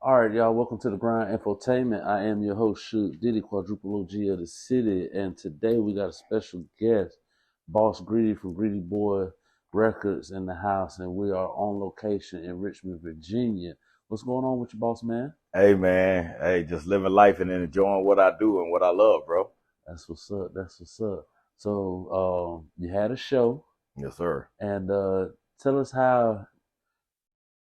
All right, y'all. Welcome to the Grind Infotainment. I am your host, Shug, Diddy, quadruple OG of the city, and today we got a special guest, Boss Greedy from Greedy Boy Records in the house, and we are on location in Richmond, Virginia. What's going on with you, boss man? Hey man, hey, just living life and enjoying what I do and what I love, bro. That's what's up. That's what's up. So, you had a show, Yes, sir. and tell us how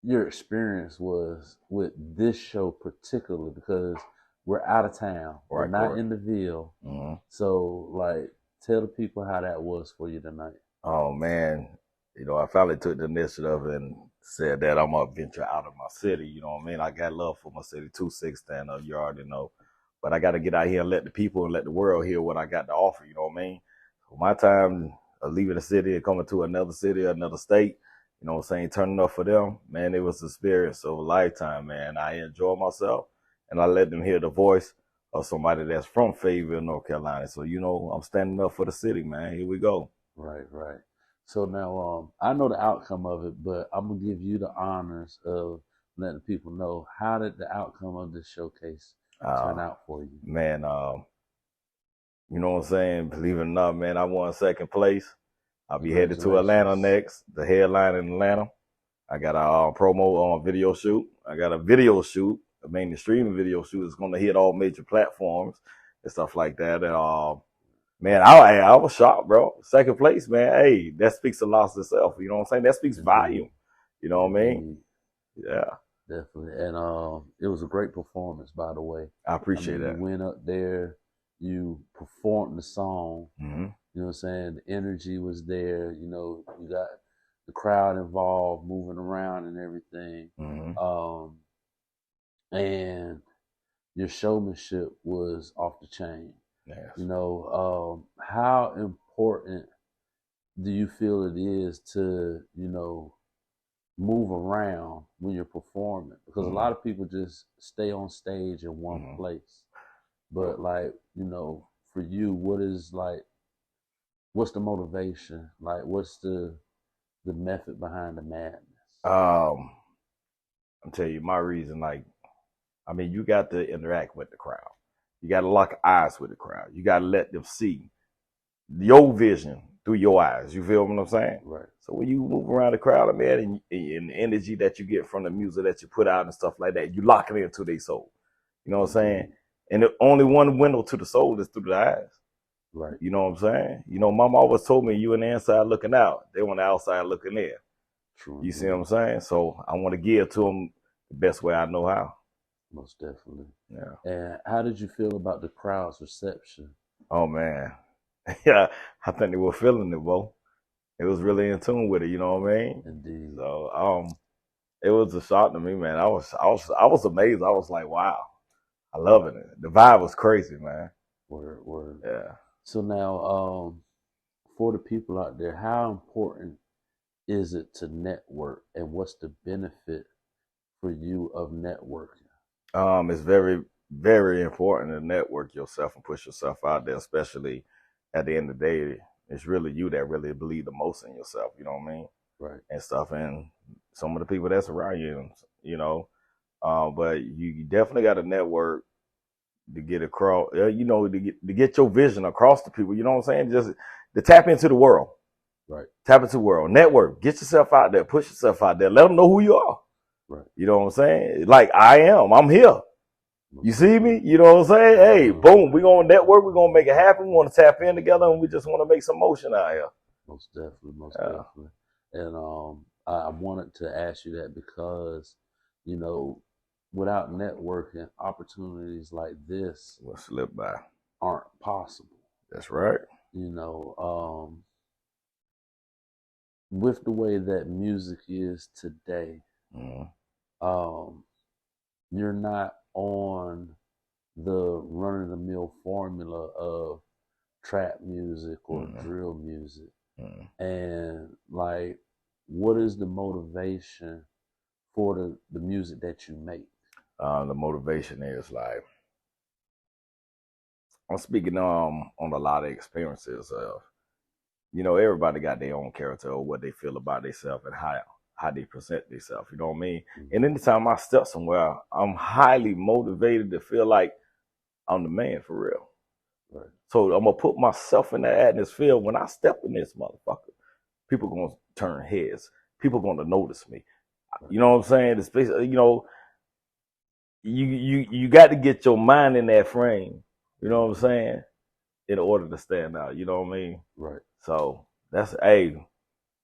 your experience was with this show particularly because we're out of town. We're Right, not correct. in the Ville. hmm So like tell the people how that was for you tonight. Oh man, I finally took the initiative and said that I'm gonna venture out of my city. You know what I mean? I got love for my city, 2-6 stand up. You already know, but I got to get out here and let the people and let the world hear what I got to offer. You know what I mean? So my time of leaving the city and coming to another city, another state. You know what I'm saying? Turning up for them, man. It was an experience of a lifetime, man. I enjoy myself, and I let them hear the voice of somebody that's from Fayetteville, North Carolina. So I'm standing up for the city, man. Here we go. Right, right. So now I know the outcome of it, but I'm gonna give you the honors of letting people know how did the outcome of this showcase turn Uh, out for you. man, you know what I'm saying? Believe it or not, man, I won second place. I'll be headed to Atlanta Congratulations. next, the headline in Atlanta. I got a promo on video shoot. I got a video shoot, the streaming video shoot is going to hit all major platforms and stuff like that. And man, I was shocked, bro. Second place, man. Hey, that speaks a lot to itself. You know what I'm saying? That speaks Indeed. volume. You know what I mean? Indeed. Yeah, Definitely. And it was a great performance, by the way. I I appreciate mean, you that. went up there, you performed the song, hmm you know what I'm saying? The energy was there, you got the crowd involved, moving around and everything. hmm Um, and your showmanship was off the chain. Yes. How important do you feel it is to, move around when you're performing? Because a hmm lot of people just stay on stage in one hmm place. But like, for you, what's the motivation? Like what's the method behind the madness? Um, I'll tell you my reason. You got to interact with the crowd. You got to lock eyes with the crowd. You got to let them see your vision through your eyes. You feel what I'm saying? Right. So when you move around the crowd, man, and the energy that you get from the music that you put out and stuff like that, you lock it into their soul. You know what I'm saying? And the only one window to the soul is through the eyes. Right. You know what I'm saying? Mama always told me you on the inside looking out. They on the outside looking in. True You see what indeed. I'm saying? So I want to give to them the best way I know how. Most definitely. Yeah. And how did you feel about the crowd's reception? Oh man. Yeah, I think they were feeling it, bro. It was really in tune with it, you know what I mean? Indeed. So it was a shock to me, man. I was amazed. I was like, wow, I love it. The vibe was crazy, man. Word, word. Yeah. So now, for the people out there, how important is it to network, and what's the benefit for you of networking? It's very, very important to network yourself and push yourself out there, especially at the end of the day. It's really you that really believe the most in yourself, you know what I mean? Right. And stuff. And some of the people that's around you, you know. But you definitely got to network to get across, to get your vision across to people. You know what I'm saying? Just to tap into the world, Right. tap into the world, network, get yourself out there, push yourself out there, let them know who you are. Right. You know what I'm saying? Like I'm here. You Most see me? definitely. You know what I'm saying? Hey, boom, we're gonna network, we're gonna make it happen, we want to tap in together, and we just want to make some motion out here. Most definitely. Most Yeah. definitely. And I wanted to ask you that because, you know, without networking, opportunities like this We'll slip by. aren't possible. That's right. You know, with the way that music is today, Mm-hmm. um, you're not on the run of the mill formula of trap music or Mm-hmm. drill music. Mm-hmm. And like, what is the motivation for the music that you make? The motivation is like I'm speaking on a lot of experiences of everybody got their own character or what they feel about themselves and how they present themselves. You know what I mean? Mm-hmm. And anytime I step somewhere, I'm highly motivated to feel like I'm the man for real. Right. So I'm gonna put myself in that atmosphere. When I step in this motherfucker, people gonna turn heads. People gonna notice me. Right. You know what I'm saying? Especially, you know, you got to get your mind in that frame. You know what I'm saying? In order to stand out. You know what I mean? Right. So that's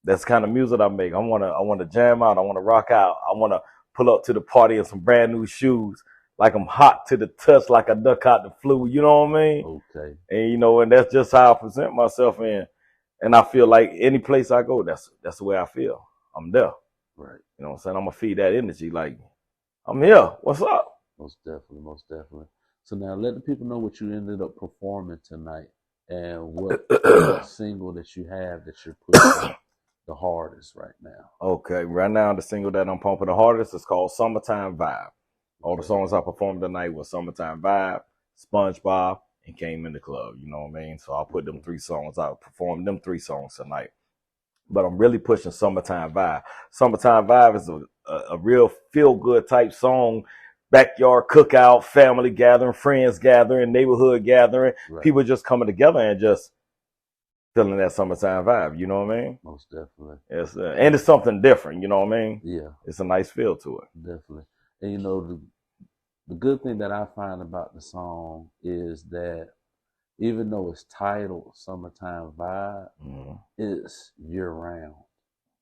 that's the kind of music I make. I wanna jam out. I wanna rock out. I wanna pull up to the party in some brand new shoes, like I'm hot to the touch, like I duck out the flu. You know what I mean? Okay. And you know, and that's just how I present myself in. And I feel like any place I go, that's the way I feel. I'm there. Right. You know what I'm saying? I'm gonna feed that energy. Like, I'm here. What's up? Most definitely. Most definitely. So now let the people know what you ended up performing tonight and what single that you have that you're pushing the hardest right now. Okay, right now the single that I'm pumping the hardest is called Summertime Vibe. All the songs I performed tonight was Summertime Vibe, SpongeBob, and Came in the Club. You know what I mean? So I put them 3 songs out, performed them 3 songs tonight. But I'm really pushing Summertime Vibe. Summertime Vibe is a real feel-good type song. Backyard cookout, family gathering, friends gathering, neighborhood gathering, Right. people just coming together and just feeling that summertime vibe. You know what I mean? Most definitely. And it's something different. You know what I mean? Yeah. It's a nice feel to it. Definitely. And you know, the good thing that I find about the song is that even though it's titled Summertime Vibe, it's year round.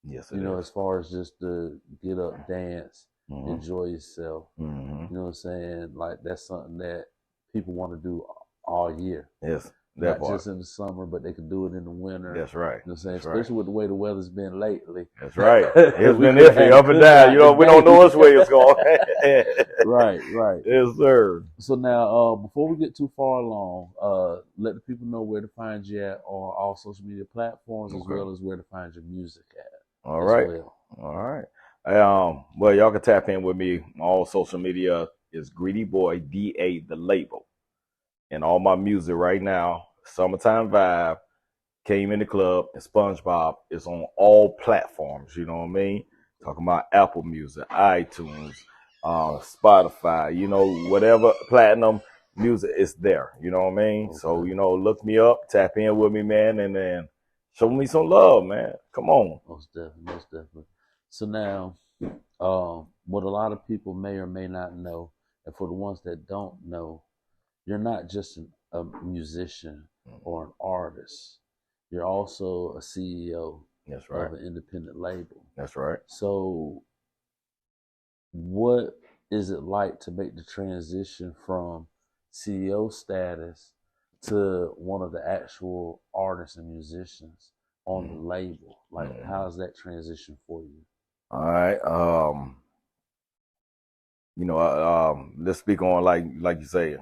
Yes, you know, as far as just to get up, dance, enjoy yourself. You know what I'm saying? Like that's something that people want to do all year. Yes, not just in the summer, but they can do it in the winter. That's right. You know what I'm saying? That's Especially right. with the way the weather's been lately. That's right. It's been iffy, up and down. You know, we don't know which way it's going. Right, right. Yes, sir. So now, before we get too far along, let the people know where to find you at on all social media platforms, as well as where to find your music at. All right. Well. All right. Well, y'all can tap in with me. All social media is Greedy Boy DA, the label. And all my music right now, Summertime Vibe, Came in the Club, and SpongeBob is on all platforms. You know what I mean? Talking about Apple Music, iTunes, Spotify, you know, whatever platinum music is there. You know what I mean? Okay. So, you know, look me up, tap in with me, man, and then show me some love, man. Come on. Most definitely, most definitely. So now, what a lot of people may or may not know, and for the ones that don't know, you're not just a musician or an artist. You're also a CEO That's right. of an independent label. That's right. So what is it like to make the transition from CEO status to one of the actual artists and musicians on the label? Like, how's that transition for you? All right. You know, let's speak on like you say,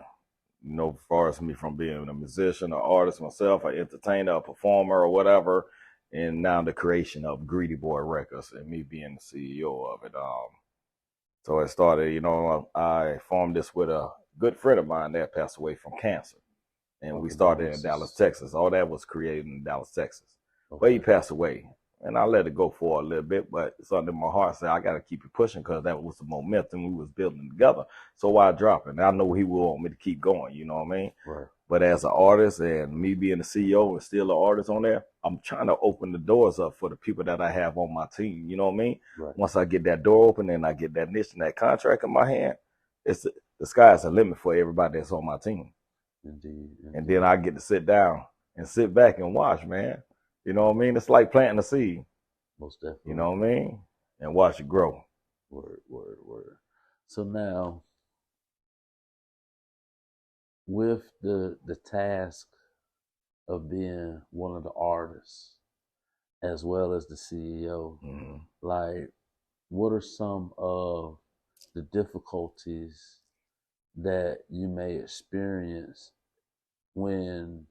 you know, as far as me from being a musician, an artist myself, an entertainer, a performer, or whatever, and now the creation of Greedy Boy Records and me being the CEO of it. So it started, you know, I formed this with a good friend of mine that passed away from cancer. And we started in Dallas, Texas. All that was created in Dallas, Texas. But he passed away. And I let it go for a little bit, but something in my heart said, I got to keep it pushing because that was the momentum we was building together. So why drop it? And I know he will want me to keep going, you know what I mean? Right. But as an artist and me being the CEO and still an artist on there, I'm trying to open the doors up for the people that I have on my team, you know what I mean? Right. Once I get that door open and I get that niche and that contract in my hand, it's the sky's the limit for everybody that's on my team. Indeed. And then I get to sit down and sit back and watch, man. You know what I mean? It's like planting a seed. Most definitely. You know what I mean? And watch it grow. Word, word, word. So now, with the task of being one of the artists as well as the CEO, like, what are some of the difficulties that you may experience when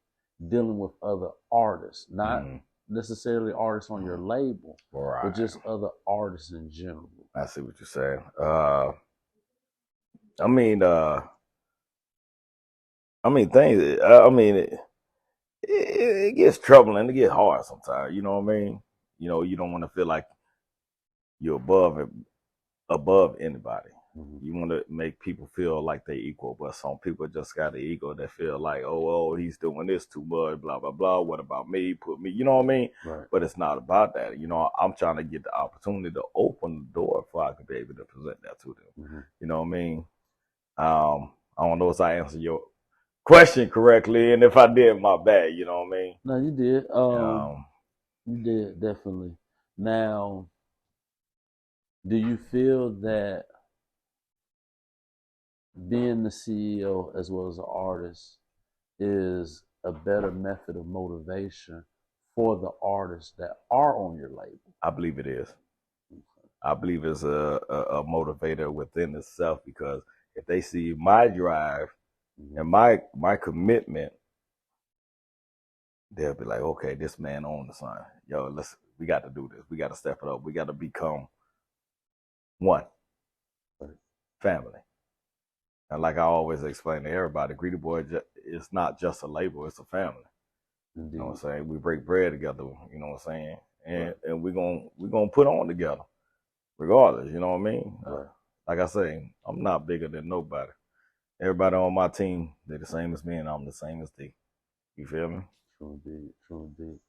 dealing with other artists, not necessarily artists on your label, but just other artists in general? I see what you're saying. I mean, things. It gets troubling. It gets hard sometimes. You know what I mean? You know, you don't want to feel like you're above anybody. Mm-hmm. You want to make people feel like they equal, but some people just got an ego that feel like, oh, he's doing this too much, blah, blah, blah. What about me? Put me, you know what I mean? Right. But it's not about that. You know, I'm trying to get the opportunity to open the door for I could be able to present that to them. Mm-hmm. You know what I mean? I don't know if I answered your question correctly, and if I did, my bad. You know what I mean? No, you did. You did, definitely. Now, do you feel that being the CEO as well as an artist is a better method of motivation for the artists that are on your label? I believe it is. I believe it's a motivator within itself, because if they see my drive and my commitment, they'll be like, okay, this man on the sign. Yo, we got to do this. We got to step it up. We got to become one family. And like I always explain to everybody, Greedy Boy is not just a label, it's a family. Indeed. You know what I'm saying? We break bread together, you know what I'm saying? And we're gonna put on together, regardless, you know what I mean? Right. Like I say, I'm not bigger than nobody. Everybody on my team, they're the same as me, and I'm the same as they. You feel me? True indeed, true indeed.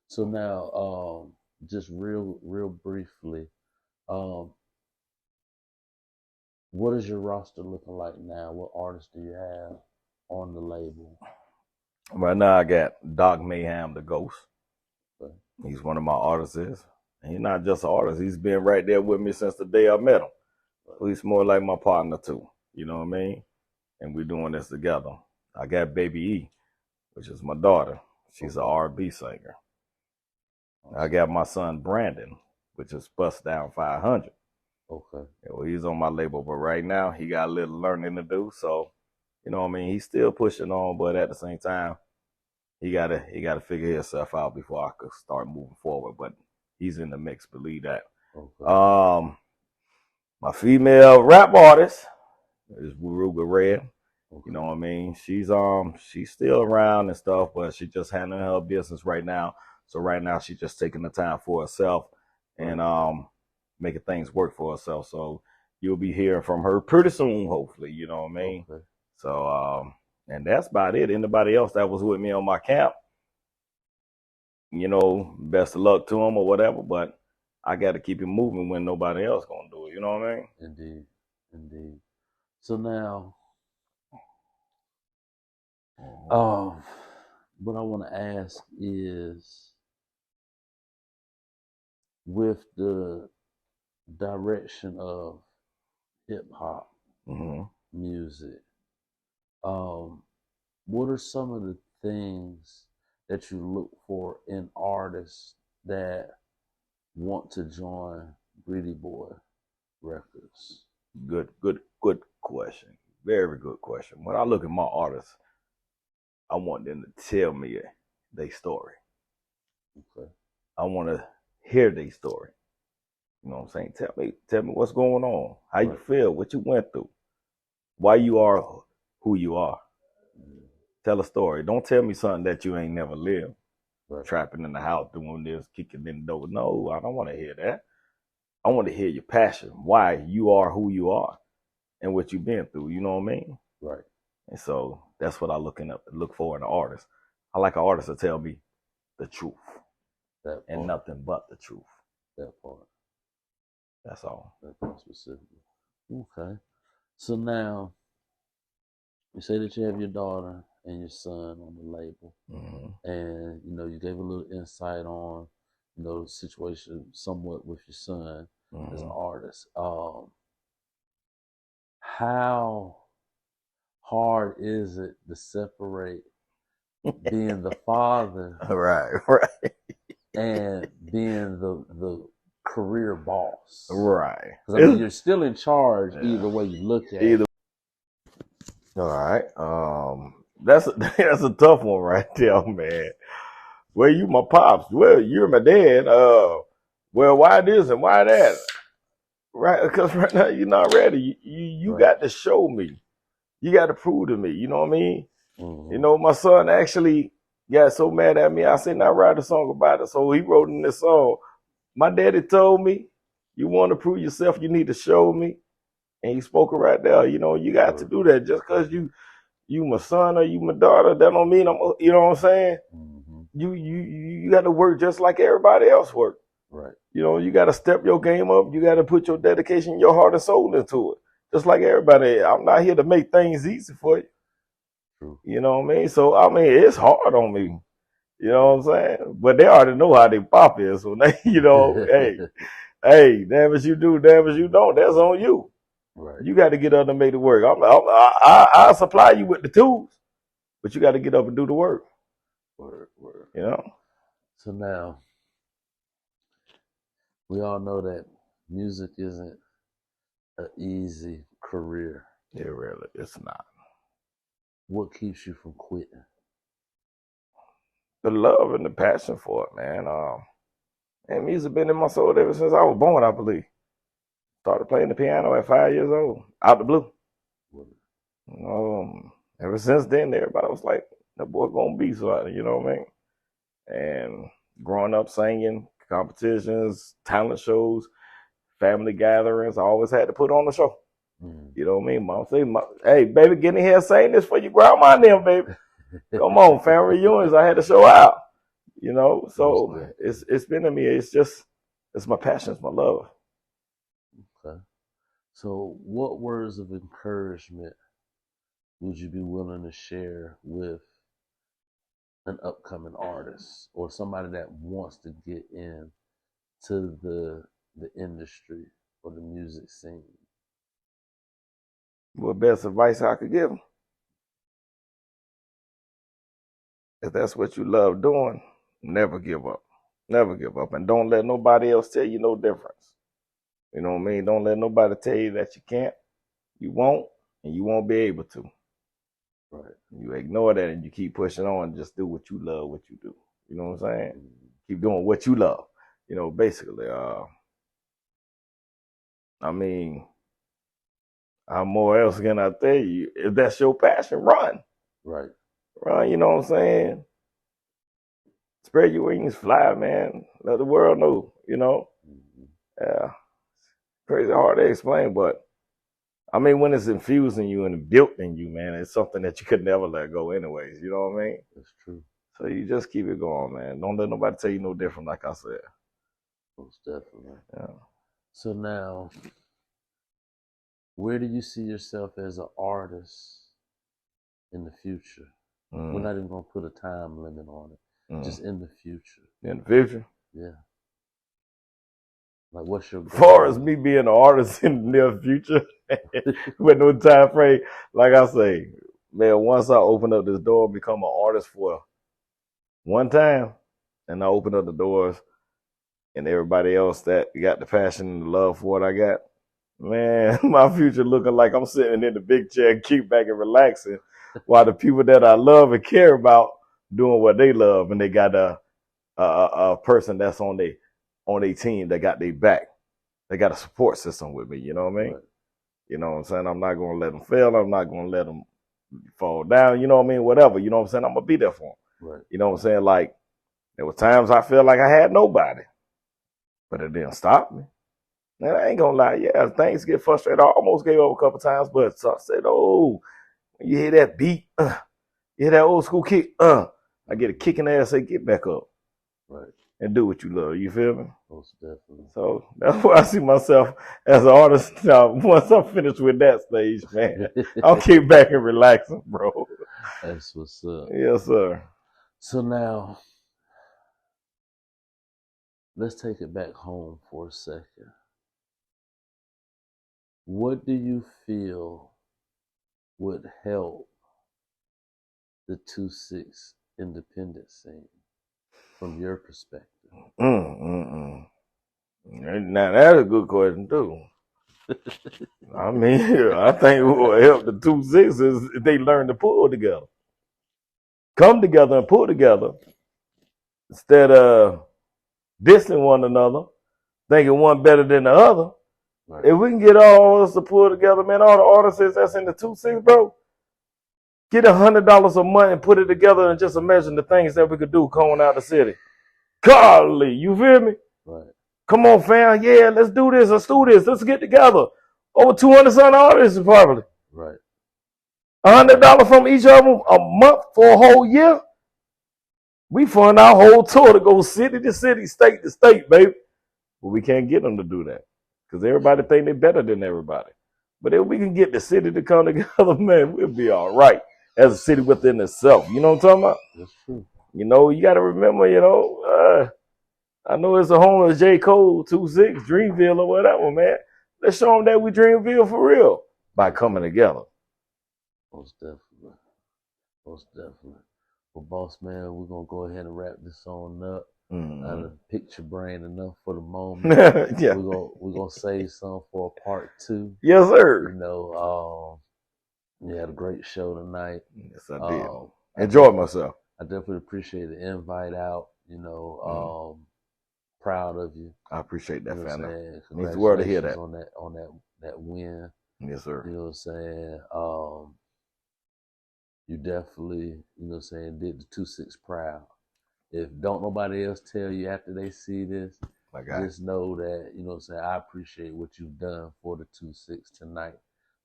So now, just real briefly, what is your roster looking like now? What artists do you have on the label? Right now, I got Doc Mayhem, the Ghost. Okay. He's one of my artists. And he's not just an artist. He's been right there with me since the day I met him. So he's more like my partner, too. You know what I mean? And we're doing this together. I got Baby E, which is my daughter. She's an R&B singer. I got my son, Brandon, which is Bust Down 500. Okay. Yeah, well, he's on my label, but right now he got a little learning to do. So, you know what I mean? He's still pushing on, but at the same time, he gotta figure himself out before I could start moving forward. But he's in the mix, believe that. Okay. My female rap artist is Wuruga Red. Okay. You know what I mean? She's still around and stuff, but she just handling her business right now. So right now she's just taking the time for herself and making things work for herself. So you'll be hearing from her pretty soon, hopefully. You know what I mean? Okay. So and that's about it. Anybody else that was with me on my camp, you know, best of luck to them or whatever. But I got to keep it moving when nobody else gonna do it. You know what I mean? Indeed, indeed. So now, what I want to ask is, with the direction of hip hop music, what are some of the things that you look for in artists that want to join Greedy Boy Records? Good question. Very good question. When I look at my artists, I want them to tell me their story. Okay. I want to hear their story. You know what I'm saying? Tell me what's going on, how you feel, what you went through, why you are who you are. Tell a story. Don't tell me something that you ain't never lived. Trapping in the house, doing this, kicking in the door. No, I don't want to hear that. I want to hear your passion, why you are who you are, and what you've been through. You know what I mean? Right. And so that's what I look for in an artist. I like an artist to tell me the truth, and nothing but the truth. That part. That's all. That part specifically. Okay. So now, you say that you have your daughter and your son on the label, and you know you gave a little insight on, you know, the situation somewhat with your son as an artist. How hard is it to separate being the father, right, and being the career boss, right? Because I mean, you're still in charge either way you look at it. All right. That's a tough one right there, man. Well, you my pops. Well, you're my dad. Well, why this and why that? Right? Because right now you're not ready. You got to show me. You got to prove to me. You know what I mean? You know, my son actually got so mad at me. I said, "Now write a song about it." So he wrote in this song. My daddy told me, You want to prove yourself, you need to show me. And you spoke it right there. You know, you got to do that. Just because you my son or you my daughter, that don't mean I'm, you know what I'm saying? Mm-hmm. You got to work just like everybody else work. Right. You know, you got to step your game up. You got to put your dedication, your heart and soul into it. Just like everybody. I'm not here to make things easy for you. True. You know what I mean? So, I mean, it's hard on me. You know what I'm saying? But they already know how they pop is. So, they, you know, hey, damn as you do, damn as you don't, that's on you. Right. You got to get up and make it work. I'll supply you with the tools, but you got to get up and do the work. Word. You know? So now, we all know that music isn't an easy career. Yeah, really, it's not. What keeps you from quitting? The love and the passion for it, man. And music been in my soul ever since I was born, I believe. Started playing the piano at 5 years old, out the blue. Ever since then, everybody was like, that boy gonna be something, you know what I mean? And growing up singing, competitions, talent shows, family gatherings, I always had to put on the show. You know what I mean? Mom say, hey, baby, get in here, sing this for your grandma and them, baby. Come on, family reunions, I had to show out. You know, so it's been to me. It's my passion, it's my love. Okay. So, what words of encouragement would you be willing to share with an upcoming artist or somebody that wants to get in to the industry or the music scene? What best advice I could give them? If that's what you love doing, never give up. Never give up. And don't let nobody else tell you no difference. You know what I mean? Don't let nobody tell you that you can't, you won't, and you won't be able to. Right. You ignore that and you keep pushing on and just do what you love, what you do. You know what I'm saying? Keep doing what you love. You know, basically. I mean, how more else can I tell you? If that's your passion, run. Right. Run, you know what I'm saying? Spread your wings, fly, man. Let the world know, you know? Yeah. Crazy hard to explain, but I mean, when it's infused in you and built in you, man, it's something that you could never let go anyways. You know what I mean? That's true. So you just keep it going, man. Don't let nobody tell you no different, like I said. Most definitely. Yeah. So now, where do you see yourself as an artist in the future? We're not even going to put a time limit on it. Just in the future. In the future? Yeah. Like, what's your goal? As far as me being an artist in the near future, with no time frame, like I say, man, once I open up this door, become an artist for one time, and I open up the doors, and everybody else that got the passion and the love for what I got, man, my future looking like I'm sitting in the big chair, kick back and relaxing, while the people that I love and care about doing what they love, and they got a person that's on their team that got their back. They got a support system with me, you know what I mean? Right. You know what I'm saying? I'm not going to let them fail. I'm not going to let them fall down, you know what I mean? Whatever, you know what I'm saying? I'm going to be there for them. Right. You know what I'm saying? Like, there were times I felt like I had nobody, but it didn't stop me. And I ain't going to lie, yeah, things get frustrated. I almost gave up a couple times, but so I said, oh, when you hear that beat, you hear that old school kick, I get a kick in the ass, say, get back up. Right. And do what you love. You feel me? Most definitely. So that's where I see myself as an artist now. Once I'm finished with that stage, man, I'll kick back and relaxing, bro. That's what's up. Yes, sir. So now, let's take it back home for a second. What do you feel would help the 2-6 independent scene from your perspective? Now that's a good question too. I mean, I think what will help the 2-6 is if they learn to pull together, come together and pull together instead of dissing one another, thinking one better than the other. Right. If we can get all of us to pull together, man, all the artists that's in the 2-6, bro, get $100 a month and put it together and just imagine the things that we could do coming out of the city. Golly, you feel me? Right. Come on, fam. Yeah, let's do this. Let's get together. Over 200 son artists probably. Right. $100 from each of them a month for a whole year. We fund our whole tour to go city to city, state to state, baby. But we can't get them to do that because everybody think they're better than everybody. But if we can get the city to come together, man, we'll be all right as a city within itself. You know what I'm talking about? That's true. You know, you got to remember, I know it's a home of J. Cole, 2-6, Dreamville or whatever, man. Let's show them that we Dreamville for real by coming together. Most definitely. Most definitely. Well, boss man, we're going to go ahead and wrap this on up. I done picked your brain enough for the moment. Yeah. We're gonna save some for a part 2. Yes, sir. You know, we had a great show tonight. Yes, I did. Enjoyed myself. I definitely appreciate the invite out. You know, proud of you. I appreciate that, family. Means the world to hear that. On that win. Yes, sir. You know what I'm saying? You definitely, you know what I'm saying, did the 2-6 proud. If don't nobody else tell you after they see this, just know that, you know what I'm saying, I appreciate what you've done for the 2-6 tonight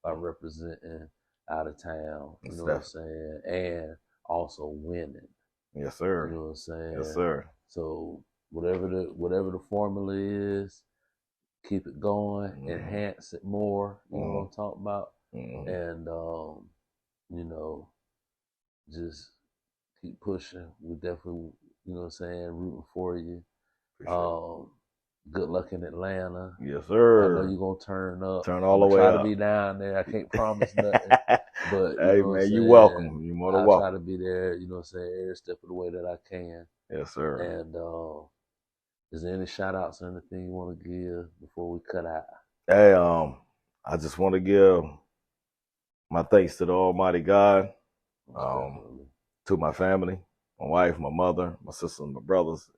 by representing out of town, you know what I'm saying, and also winning. Yes, sir. You know what I'm saying? Yes, sir. So whatever the formula is, keep it going, enhance it more, you know what I'm talking about? And you know, just keep pushing. We definitely, you know what I'm saying, rooting for you. Good luck in Atlanta. Yes, sir. I know you're going to turn up. Turn all the way up. Try to be down there. I can't promise nothing. But hey, man, you're welcome. You're more than welcome. I try to be there, you know what I'm saying, every step of the way that I can. Yes, sir. And is there any shout outs or anything you want to give before we cut out? Hey, I just want to give my thanks to the Almighty God, to my family, my wife, my mother, my sisters, my brothers,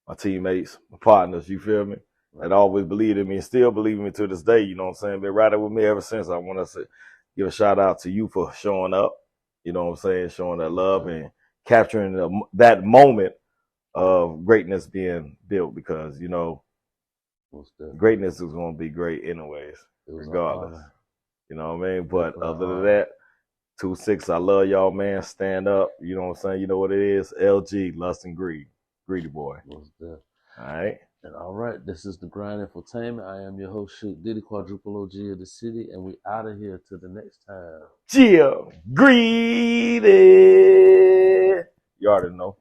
my teammates, my partners, you feel me? That always believed in me and still believe in me to this day, you know what I'm saying? Been riding with me ever since. I want to give a shout out to you for showing up, you know what I'm saying? Showing that love and capturing that moment of greatness being built because, you know, greatness is going to be great anyways, regardless. You know what I mean? But other than that, 2-6, I love y'all, man. Stand up. You know what I'm saying? You know what it is? LG, Lust and Greed. Greedy boy. All right. And all right, this is the Grind Infotainment. I am your host, Shug, Diddy, quadruple OG of the city, and we out of here till the next time. Greedy. You already know.